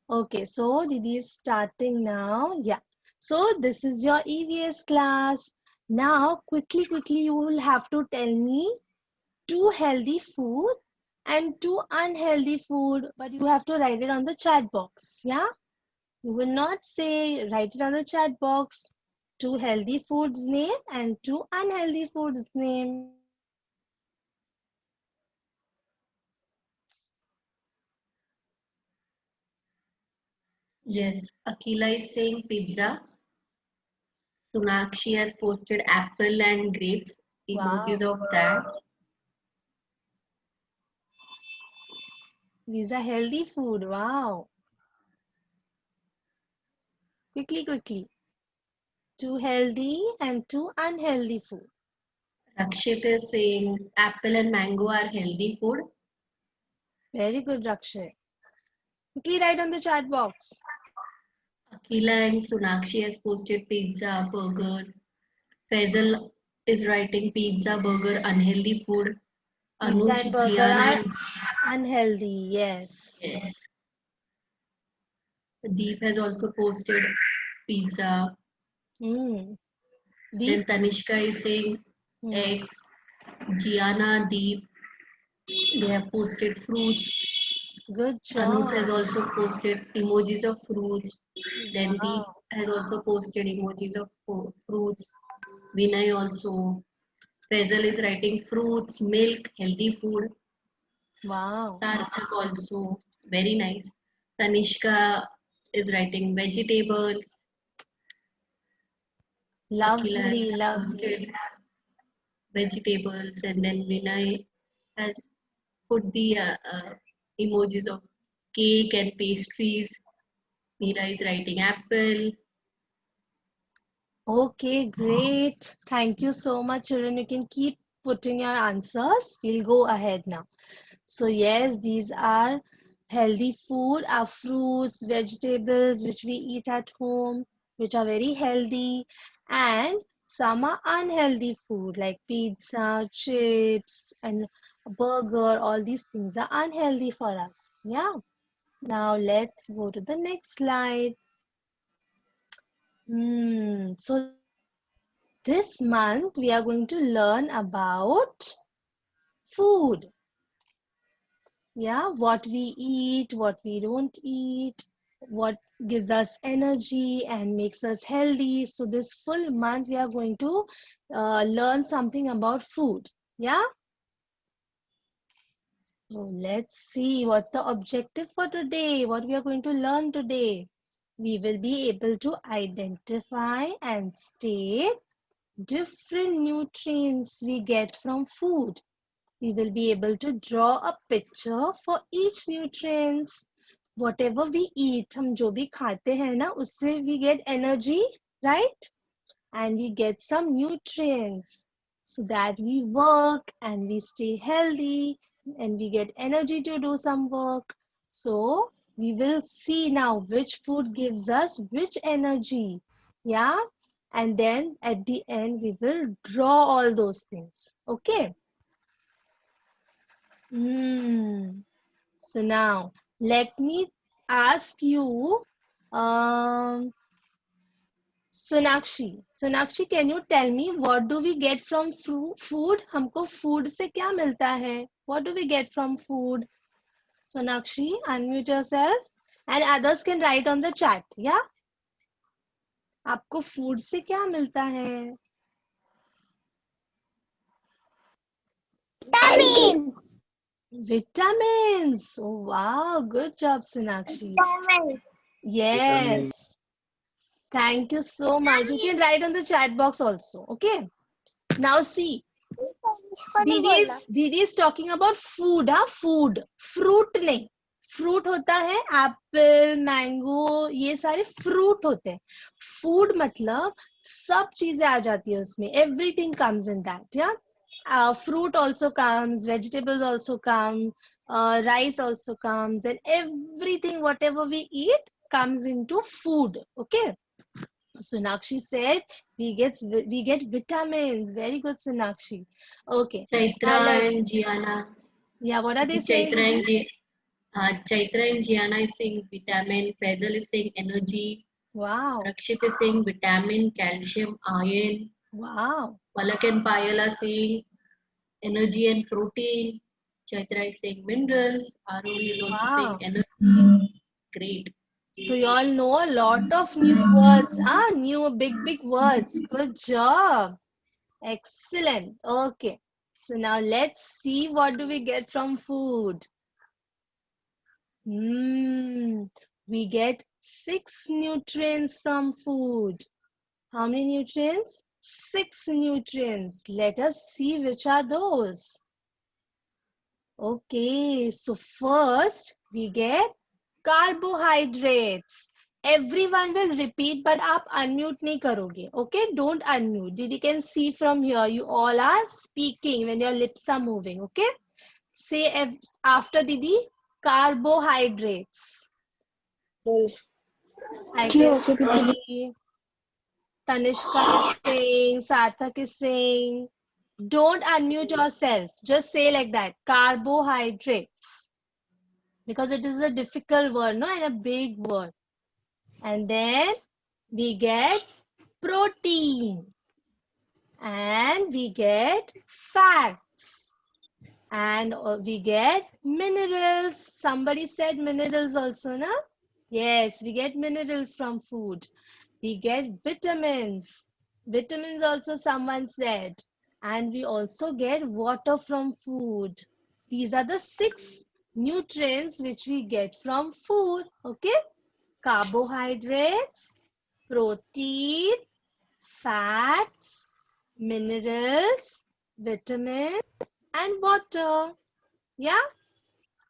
Okay, so Didi is starting now. Yeah. So this is your EVS class. Now, quickly, you will have to tell me two healthy food and two unhealthy food, but you have to write it on the chat box. Yeah. You will not say, write it on the chat box. Two healthy foods name and two unhealthy foods name. Yes, Akila is saying pizza. Sunakshi has posted apple and grapes. Emojis Wow. of that. These are healthy food. Wow. Quickly. Two healthy and two unhealthy food. Rakshit is saying apple and mango are healthy food. Very good, Rakshay. Quickly write on the chat box. Akila and Sunakshi has posted pizza, burger. Faisal is writing pizza, burger, unhealthy food. Pizza Anush, and burger Gianna, are and unhealthy. Yes. yes. Deep has also posted pizza. Hmm. Then Deep. Tanishka is saying Hmm. eggs. Gianna, Deep, they have posted fruits. Good Anush has job. also posted emojis of fruits. Then Deep Wow. has also posted emojis of fruits. Vinay also. Faisal is writing fruits, milk, healthy food. Wow. Sarthak also. Very nice. Tanishka is writing vegetables. Akila has Lovely, lovely. posted vegetables. And then Vinay has put the emojis of cake and pastries. Mira is writing apple. Okay, great. Thank you so much, children. You can keep putting your answers. We'll go ahead now. So yes, these are healthy food, are fruits, vegetables, which we eat at home, which are very healthy. And some are unhealthy food like pizza, chips, and burger. All these things are unhealthy for us. Yeah. Now let's go to the next slide. So this month we are going to learn about food. Yeah, what we eat, what we don't eat, what gives us energy and makes us healthy. So this full month we are going to learn something about food. Yeah. So let's see what's the objective for today, what we are going to learn today. We will be able to identify and state different nutrients we get from food. We will be able to draw a picture for each nutrients. Whatever we eat, हम जो भी खाते हैं ना, उससे we get energy, right? And we get some nutrients so that we work and we stay healthy and we get energy to do some work. So we will see now which food gives us which energy. Yeah. And then at the end, we will draw all those things. Okay. So now let me ask you, um, Sonakshi, can you tell me what do we get from food? हमको food से क्या मिलता है? What do we get from food? Sonakshi, unmute yourself, and others can write on the chat. Yeah, आपको food से क्या मिलता है? Vitamin. Vitamins. Oh, wow, good job, Sonakshi. Vitamin. Yes. Thank you so much. You can write on the chat box also. Okay. Now see, इसको नहीं बोलना. Didi is talking about food. हाँ, food. Fruit नहीं. Fruit होता है Apple mango ये सारे fruit होते हैं फूड मतलब सब चीजें आ जाती है उसमें एवरीथिंग कम्स इन दैट या fruit also comes vegetables also come rice also comes and everything whatever we eat comes into food okay. Sonakshi said we get vitamins. Very good, Sonakshi. Okay. Chaitra Now let and Gianna. yeah. What are they saying, Chaitra Didi? and Chaitra and Gianna is saying vitamin. Faisal is saying energy. Wow. Rakshit is saying vitamin, calcium, iron. Wow. Palak and Payal are saying energy and protein. Chaitra is saying minerals. Arohi is also saying Wow. energy. Great. So you all know a lot of new words, new big words. Good job. Excellent. Okay. So now let's see what do we get from food. We get 6 nutrients from food. How many nutrients? 6 nutrients. Let us see which are those. Okay, so first we get carbohydrates. Everyone will repeat, but आप unmute नहीं करोगे. Okay, don't unmute. Didi can see from here. You all are speaking when your lips are moving. Okay, say after Didi, carbohydrates. I can see Tanishka is saying, Sarthak is saying. Don't unmute yourself. Just say like that. Carbohydrates. Because it is a difficult word, no? And a big word. And then we get protein. And we get fats. And we get minerals. Somebody said minerals also, no? Yes, we get minerals from food. We get vitamins. Vitamins also someone said. And we also get water from food. These are the 6 nutrients which we get from food. Okay? Carbohydrates, protein, fats, minerals, vitamins, and water. Yeah?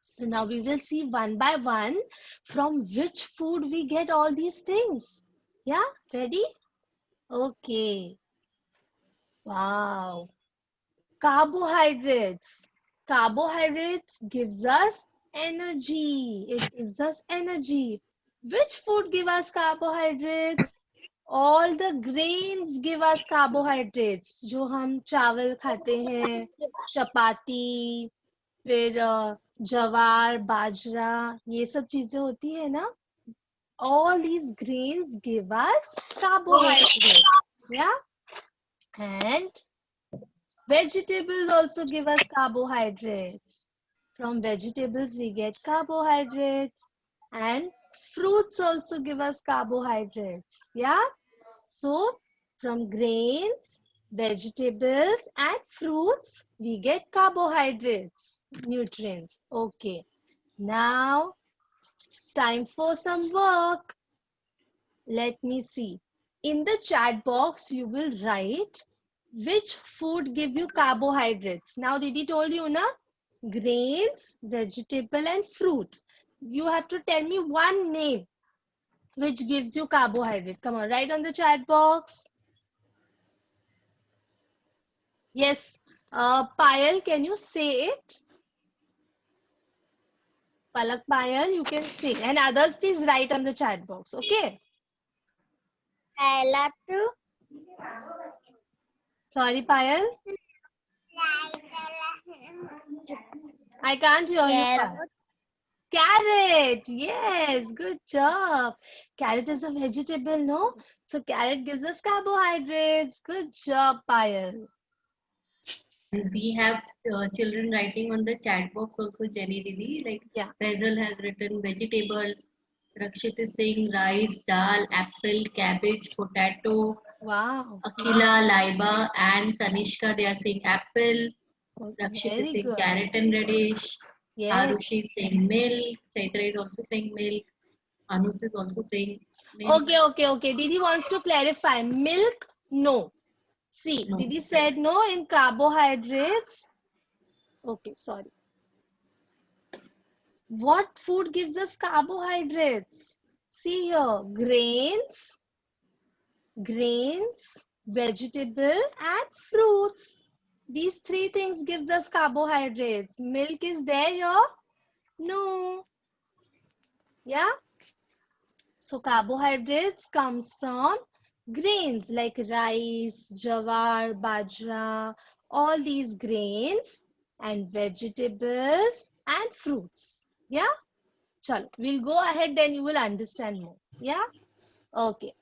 So now we will see one by one from which food we get all these things. Yeah? Ready? Okay. Wow. Carbohydrates. Carbohydrates gives us energy. It gives us energy. Which food give us carbohydrates? All the grains give us carbohydrates. जो हम चावल खाते हैं, चपाती, फिर जवार, बाजरा, ये सब चीजें होती है ना? All these grains give us carbohydrates. Yeah? And vegetables also give us carbohydrates. From vegetables, we get carbohydrates. And fruits also give us carbohydrates. Yeah? So, from grains, vegetables, and fruits, we get carbohydrates, nutrients. Okay. Now, time for some work. Let me see. In the chat box, you will write which food give you carbohydrates. Now, Didi told you, na? Grains, vegetable, and fruits. You have to tell me one name which gives you carbohydrate. Come on, write on the chat box. Yes. Payal, can you say it? Palak Payal, you can say. And others, please write on the chat box. Okay? I love to. Sorry, Payal. I can't hear you. Carrot. Carrot. Yes, good job. Carrot is a vegetable, no? So carrot gives us carbohydrates. Good job, Payal. We have children writing on the chat box also, Jenny Didi. Like Yeah. Faisal has written vegetables. Rakshit is saying rice, dal, apple, cabbage, potato. Wow. Akila, Laiba, and Tanishka, they are saying apple. Rakshit is Very saying good. carrot and radish. Yes. Arushi is saying milk. Chaitra is also saying milk. Anus is also saying milk. Okay. Didi wants to clarify. Milk, no. See, No. Didi said no in carbohydrates. Okay, sorry. What food gives us carbohydrates? See here, grains, vegetable, and fruits. These 3 things gives us carbohydrates. Milk is there here? No. Yeah? So carbohydrates comes from grains like rice, jawar, bajra, all these grains, and vegetables and fruits. Yeah? Chalo, we'll go ahead, then you will understand more. Yeah? Okay.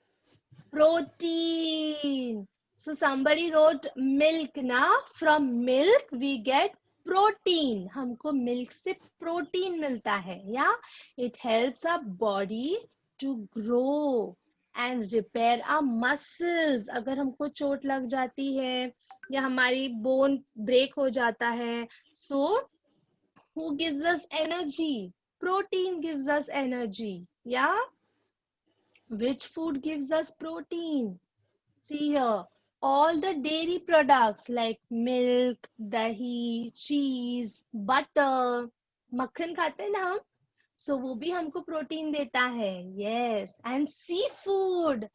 Protein. So somebody wrote milk na. From milk we get protein. हमको milk से protein मिलता है. Yeah? It helps our body to grow and repair our muscles. अगर हमको चोट लग जाती है या हमारी bone break हो जाता है, so who gives us energy? Protein gives us energy. Yeah? Which food gives us protein? See here, all the dairy products like milk, dahi, cheese, butter, मक्खन खाते हैं ना हम, so वो भी हमको प्रोटीन देता है. Yes, and seafood.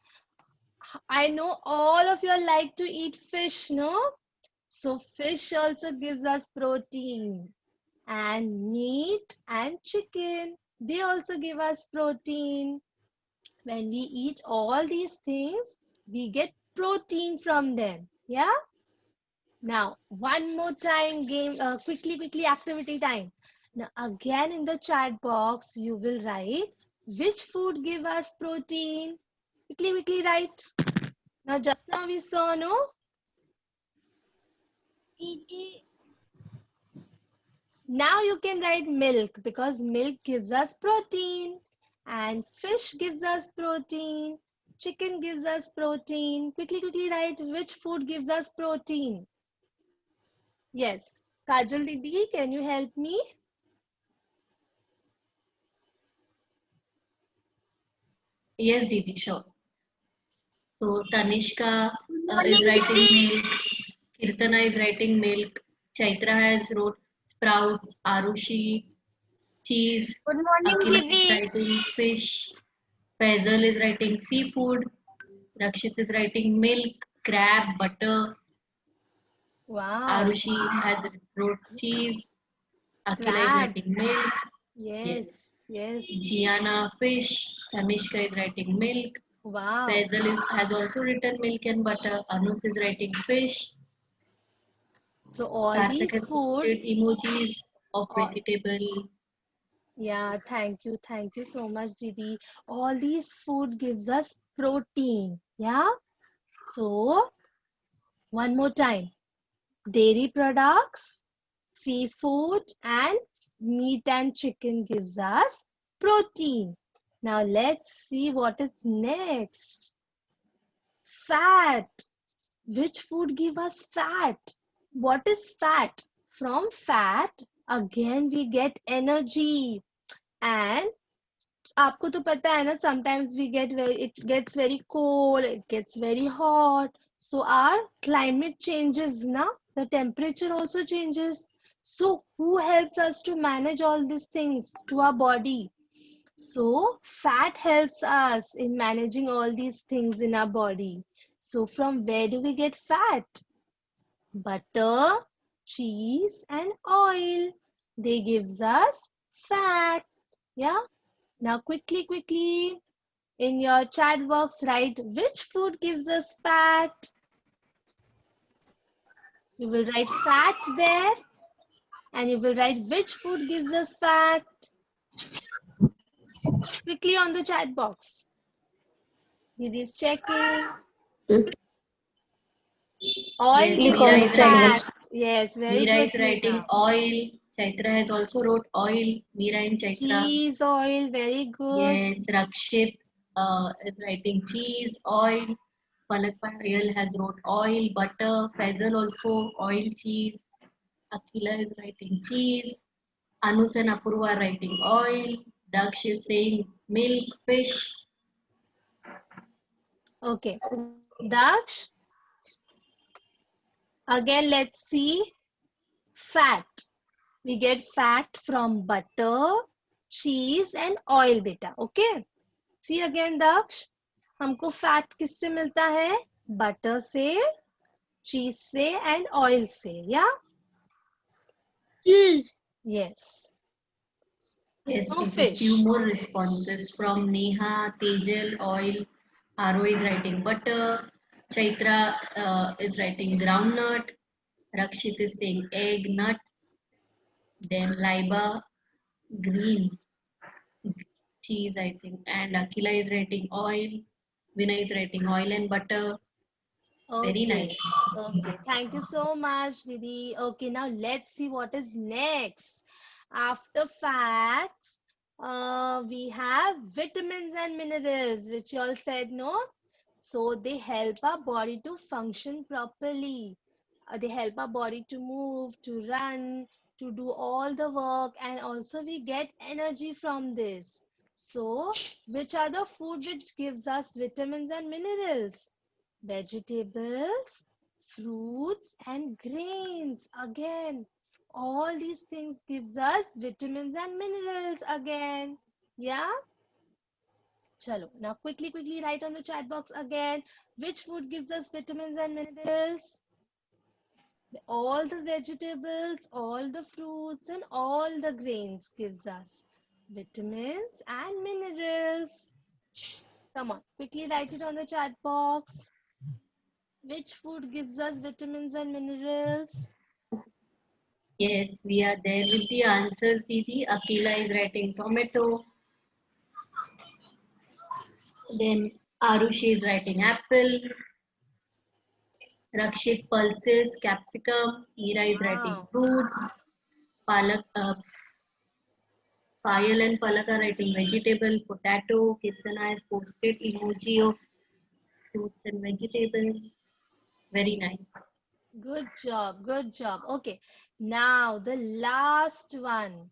I know all of you like to eat fish, no? So fish also gives us protein. And meat and chicken, they also give us protein. When we eat all these things, we get protein from them. Yeah? Now, one more time game, quickly activity time. Now, again in the chat box, you will write which food give us protein. Quickly write. Now, just now we saw, no? Now you can write milk because milk gives us protein and fish gives us protein. Chicken gives us protein. Quickly write which food gives us protein. Yes. Kajal Didi, can you help me? Yes, Didi, sure. So Tanishka is writing milk. Kirtana is writing milk. Chaitra has wrote sprouts. Arushi, cheese. Good morning, Akila is Didi. writing fish. Faisal is writing seafood. Rakshit is writing milk, crab, butter. Wow. Arushi has wrote cheese. Akila is Crab. writing milk. Yes. Gianna fish. Tanishka is writing milk. Wow. Faisal has also written milk and butter. Anus is writing fish. So all Karthik these has food. posted emojis of vegetable. Yeah, thank you so much, Didi. All these food gives us protein. Yeah. So one more time. Dairy products, seafood, and meat and chicken gives us protein. Now let's see what is next. Fat. Which food give us fat? What is fat? From fat, again we get energy. And आपको तो पता है ना, sometimes it gets very cold, it gets very hot. So our climate changes na, the temperature also changes. So who helps us to manage all these things to our body? So fat helps us in managing all these things in our body. So from where do we get fat? Butter, cheese, and oil. They gives us fat. Yeah. Now quickly, in your chat box, write which food gives us fat. You will write fat there and you will write which food gives us fat. Quickly on the chat box. Didi is checking. Oil Yes, gives Meera us is fat. Yes, very Meera good. is writing Meera. oil. Chaitra has also wrote oil. Meera and Chaitra. Cheese, oil, very good. Yes, Rakshit is writing cheese, oil. Palak Payal has wrote oil, butter. Faisal also oil, cheese. Akila is writing cheese. Anus and Apurva are writing oil. Daksh is saying milk, fish. Okay. Daksh. Again, let's see. Fat. We get fat from butter, cheese and oil beta. Okay. See again, Daksh. हमको fat किससे मिलता है? Butter से, चीज से and oil से. या Cheese. Yes. Yes, No a fish. few more responses from Neha, Tejal, oil. Aro is writing butter. Chaitra is writing groundnut. Rakshit is saying egg, nuts. Then Laiba, green. cheese, I think, and Akila is writing oil. Vinay is writing oil and butter. Very Okay. nice. Okay. Thank you so much, Didi. Okay, now let's see what is next. After fats, we have vitamins and minerals, which you all said, no? So they help our body to function properly. They help our body to move, to run, to do all the work, and also we get energy from this. So, which are the food which gives us vitamins and minerals? Vegetables, fruits, and grains. Again, all these things gives us vitamins and minerals again. Yeah? Chalo. Now quickly write on the chat box again. Which food gives us vitamins and minerals? All the vegetables, all the fruits, and all the grains gives us vitamins and minerals. Come on, quickly write it on the chat box. Which food gives us vitamins and minerals? Yes, we are there with the answers, Didi. Akila is writing tomato. Then Arushi is writing apple. Rakshit pulses capsicum. Ira is writing Wow. fruits. Palak, Payal and Palak are writing vegetable, potato. Kirtana has posted emoji of fruits and vegetables. Very nice. Good job. Good job. Okay. Now the last one.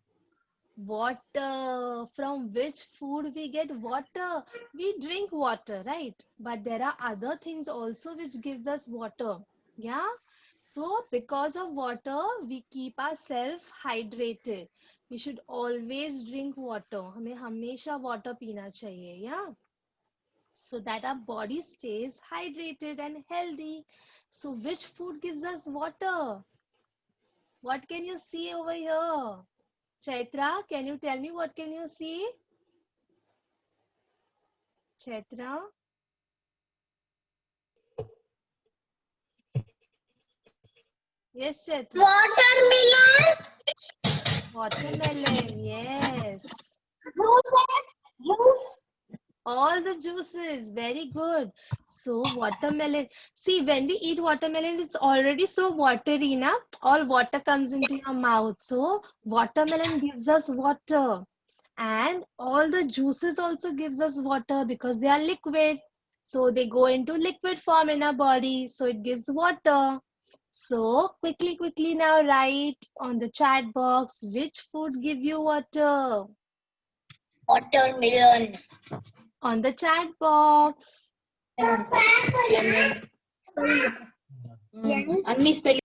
Water. From which food we get water? We drink water, right? But there are other things also which gives us water. Yeah. So because of water, we keep ourselves hydrated. We should always drink water. हमें हमेशा water पीना चाहिए. Yeah. So that our body stays hydrated and healthy. So which food gives us water? What can you see over here? Chaitra, can you tell me what can you see? Chaitra? Yes, Chaitra. Watermelon. Watermelon, yes. Juice. All the juices, very good. So watermelon. See, when we eat watermelon, it's already so watery, na? All water comes into your mouth. So watermelon gives us water. And all the juices also gives us water because they are liquid. So they go into liquid form in our body. So it gives water. So quickly now write on the chat box which food give you water. Watermelon. On the chat box. Lemon. Unmisspelled.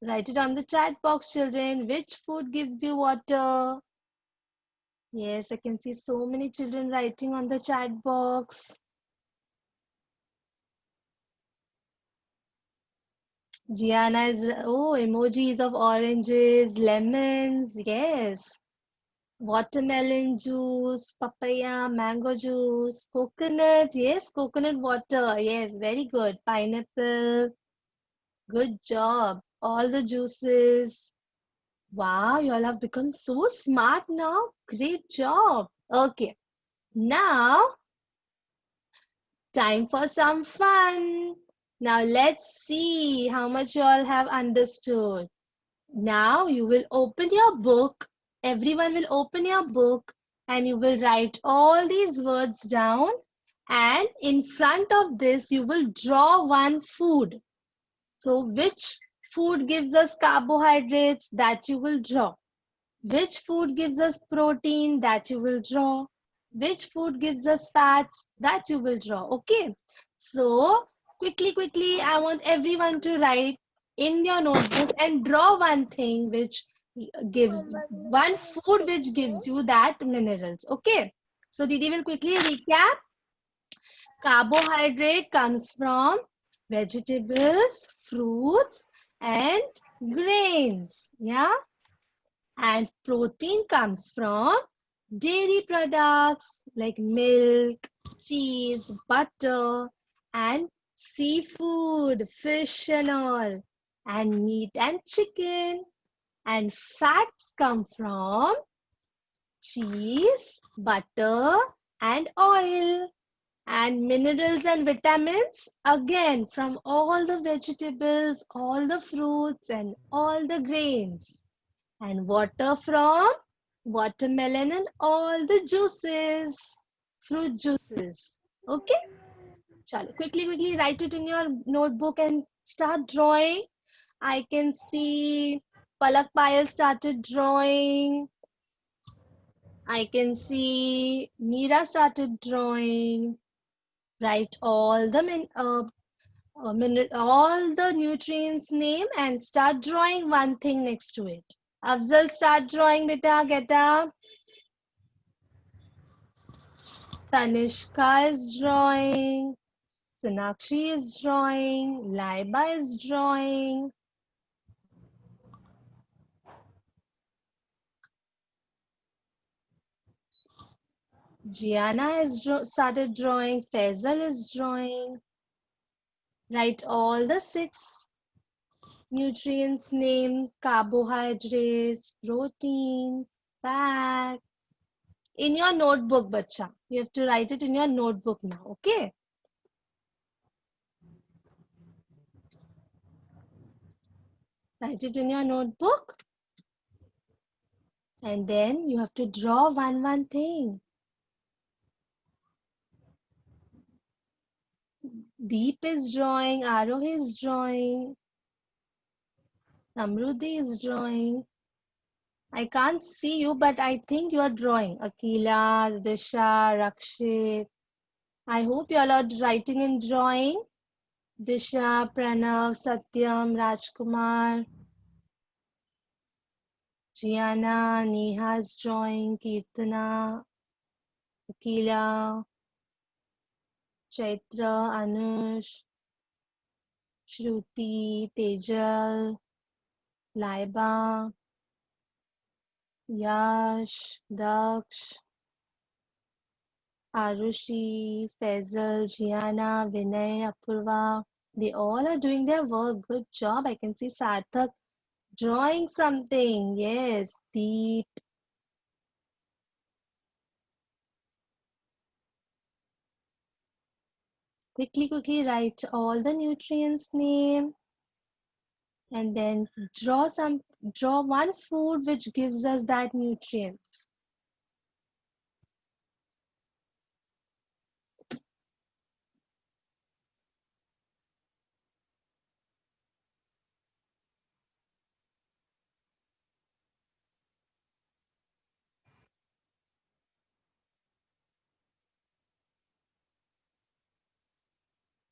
Write it on the chat box, children. Which food gives you water? Yes, I can see so many children writing on the chat box. Gianna is, oh, emojis of oranges, lemons, yes. Watermelon juice, papaya, mango juice, coconut, yes, coconut water, yes, very good. Pineapple, good job. All the juices. Wow, you all have become so smart now. Great job. Okay, now time for some fun. Now let's see how much you all have understood. Now you will open your book. Everyone will open your book and you will write all these words down. And in front of this, you will draw one food. So, which food gives us carbohydrates? That you will draw. Which food gives us protein? That you will draw. Which food gives us fats? That you will draw. Okay. So, quickly, I want everyone to write in your notebook and draw one thing which gives one food which gives you that minerals. Okay. So, Didi will quickly recap. Carbohydrate comes from vegetables, fruits, and grains. Yeah. And protein comes from dairy products like milk, cheese, butter, and seafood, fish, and all, and meat and chicken. And fats come from cheese, butter, and oil. And minerals and vitamins, again, from all the vegetables, all the fruits, and all the grains. And water from watermelon and all the juices, fruit juices. Okay? Chalo, quickly write it in your notebook and start drawing. I can see Palak Payal started drawing. I can see Meera started drawing. Write all the all the nutrients name and start drawing one thing next to it. Afzal, start drawing, beta. Get up. Tanishka is drawing. Sonakshi is drawing. Laiba is drawing. Gianna has started drawing. Faisal is drawing. Write all the 6 nutrients name, carbohydrates, proteins, fat. In your notebook, bacha. You have to write it in your notebook now, okay? Write it in your notebook. And then you have to draw one thing. Deep is drawing, Arohi is drawing, Samruddhi is drawing. I can't see you, but I think you are drawing. Akila, Disha, Rakshit. I hope you all are writing and drawing. Disha, Pranav, Satyam, Rajkumar, Gianna, Neha is drawing, Kirtana, Akila, Chaitra, Anush, Shruti, Tejal, Laiba, Yash, Daksh, Arushi, Faisal, Gianna, Vinay, Apurva. They all are doing their work. Good job. I can see Sarthak drawing something. Yes, Deep. Quickly write all the nutrients name and then draw one food which gives us that nutrients.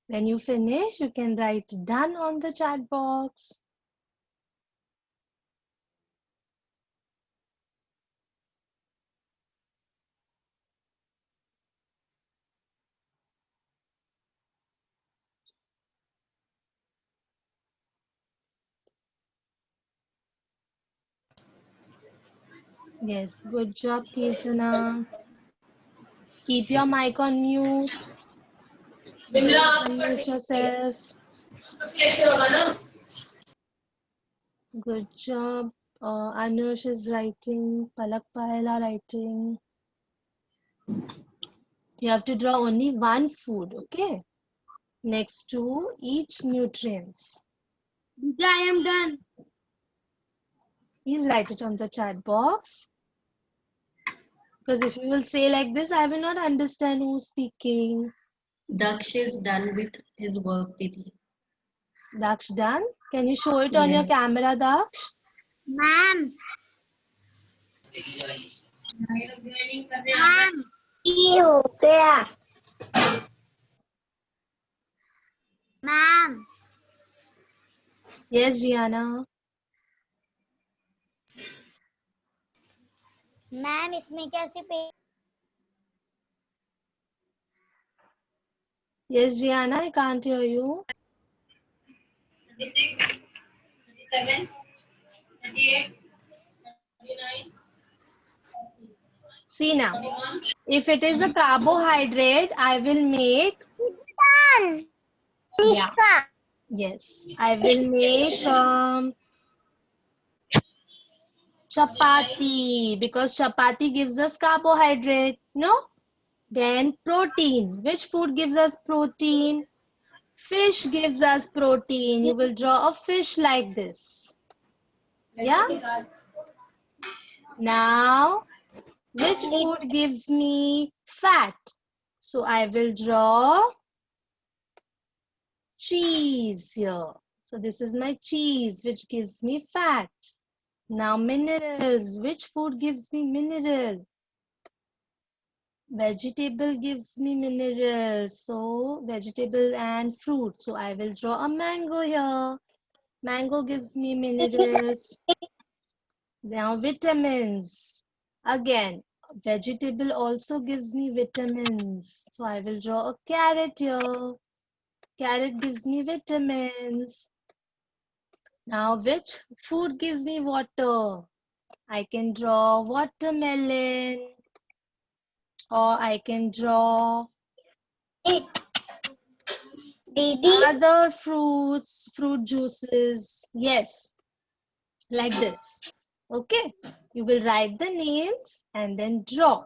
When you finish, you can write done on the chat box. Yes, good job, Kirtana. Keep your mic on mute. Unmute yourself. Good job. Anush is writing. Palak Pahela writing. You have to draw only one food, okay? Next to each nutrients. I am done. Please write it on the chat box. Because if you will say like this, I will not understand who's speaking. Daksh is done with his work, Didi. Daksh done? Can you show it on your Yes. camera, Daksh? Ma'am. Ma'am. ये हो गया. Ma'am. Yes, Gianna. Ma'am इसमें कैसे पे Yes, Gianna, I can't hear you. 37, 38, 39. See now, if it is a carbohydrate, I will make, done? yeah, yes, I will make Chapati, because chapati gives us carbohydrate, no? Then protein. Which food gives us protein? Fish gives us protein. You will draw a fish like this. Yeah? Now, which food gives me fat? So I will draw cheese here. So this is my cheese, which gives me fats. Now minerals. Which food gives me mineral? Vegetable gives me minerals. So vegetable and fruit. So I will draw a mango here. Mango gives me minerals. Now vitamins. Again, vegetable also gives me vitamins. So I will draw a carrot here. Carrot gives me vitamins. Now, which food gives me water? I can draw watermelon, or I can draw Didi. other fruits, fruit juices. Yes, like this. Okay, you will write the names and then draw.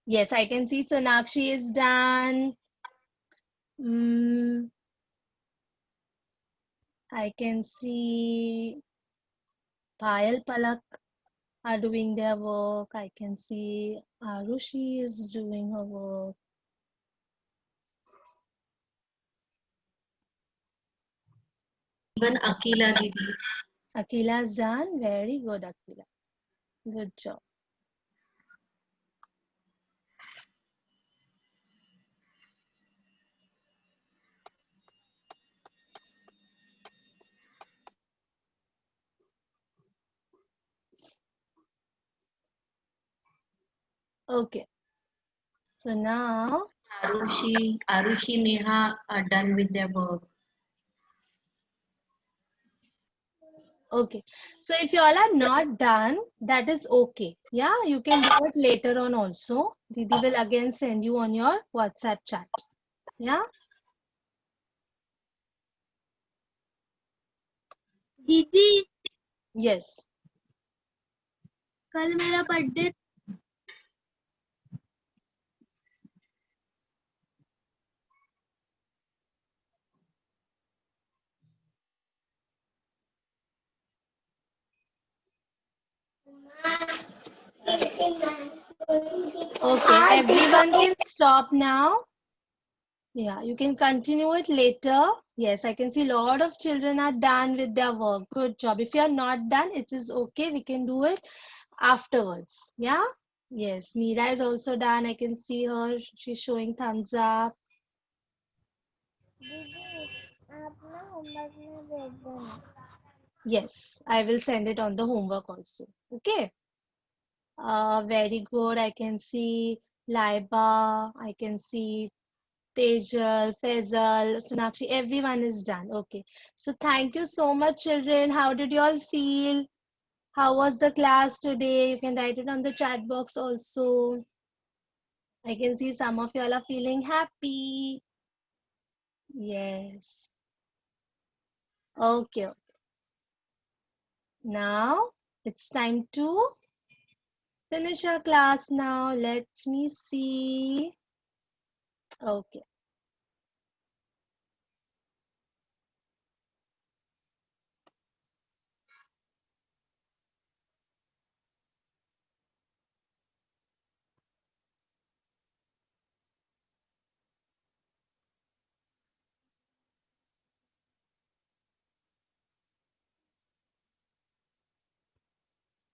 Yes, I can see Sonakshi is done. I can see Payal Palak are doing their work. I can see Arushi is doing her work. Even Akila Didi. Akila's done. Very good, Akila. Good job. Okay. So now, Arushi, Neha are done with their work. okay. So if you all are not done, that is okay. Yeah, you can do it later on also. Didi will again send you on your WhatsApp chat. Yeah. दीदी Yes. कल मेरा birthday Okay. Everyone can stop now. Yeah, you can continue it later. Yes, I can see a lot of children are done with their work. Good job. If you are not done, it is okay. We can do it afterwards. Yeah. Yes, Meera is also done. I can see her. She's showing thumbs up. आप ना homework में भेज देना Yes, I will send it on the homework also. Okay. Very good. I can see Laiba. I can see Tejal, Faisal, Sonakshi. Everyone is done. Okay. So thank you so much, children. How did you all feel? How was the class today? You can write it on the chat box also. I can see some of you all are feeling happy. Yes. Okay. Now it's time to finish our class now. Let me see. Okay.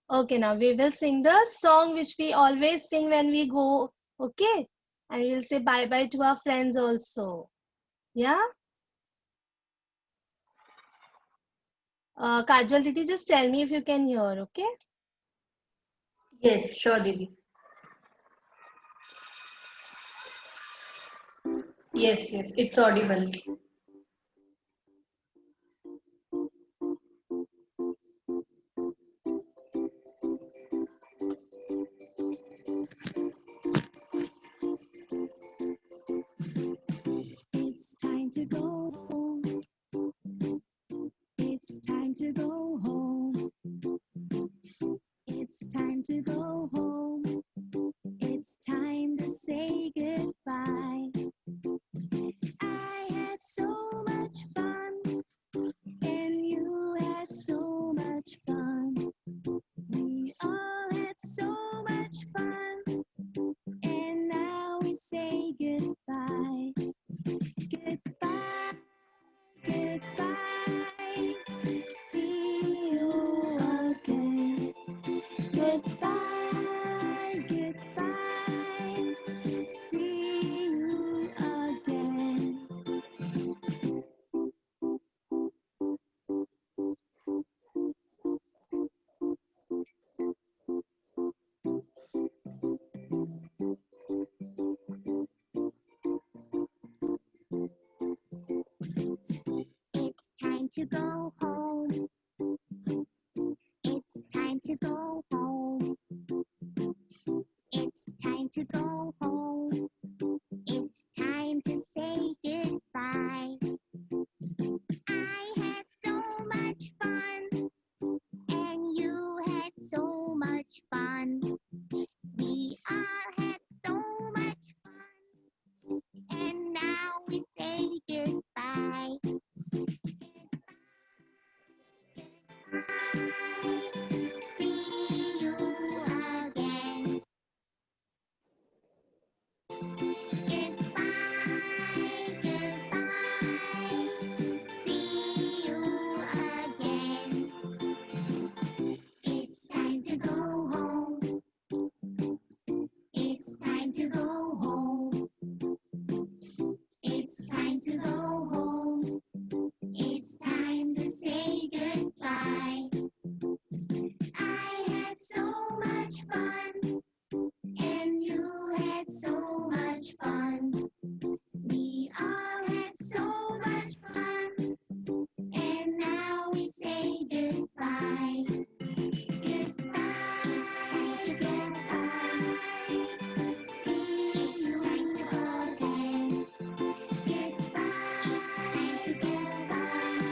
Okay, now we will sing the song which we always sing when we go. Okay. And we will say bye-bye to our friends also. Yeah. Kajal Didi, just tell me if you can hear, okay? Yes, sure, Didi. Yes, it's audible. It's time to go home. It's time to go home. to go home. It's time to say goodbye. I had so much fun, and you had so much fun. We all had so much fun, and now we say goodbye. Goodbye, goodbye. See you again. Goodbye, goodbye. See you again. It's time to go home. It's time to go home. It's time to go home. It's time to say goodbye. I had so much fun, and you had so much fun. We all had so much fun, and now we say goodbye. See you again. Goodbye, goodbye. See you again. It's time to go home. It's time to go home. It's time to go home. It's time to say goodbye. I had so much fun, and you had so much fun. We all had so much fun, and now we say goodbye. Goodbye, it's time to goodbye. See you again. Goodbye, it's time to goodbye.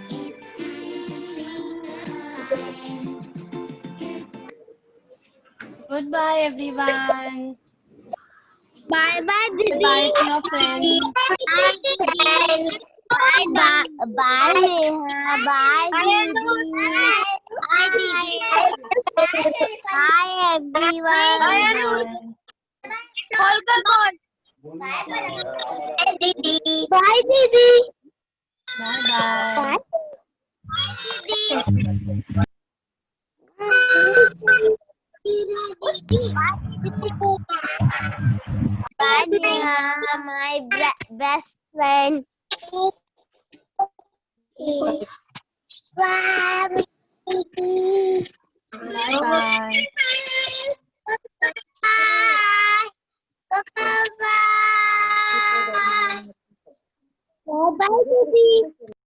It's time to say goodbye. Goodbye, everyone. Bye bye, Say Didi. bye to your friends. Bye, Didi. Bye, bye, bye, Neha. Bye, Didi. Bye, Didi. Bye, everyone. Bye. Call ka call. Bye, Didi. Bye, Didi. Bye bye. Bye, Neha, my best friend. Bye, Didi. Bye bye. Bye, Didi.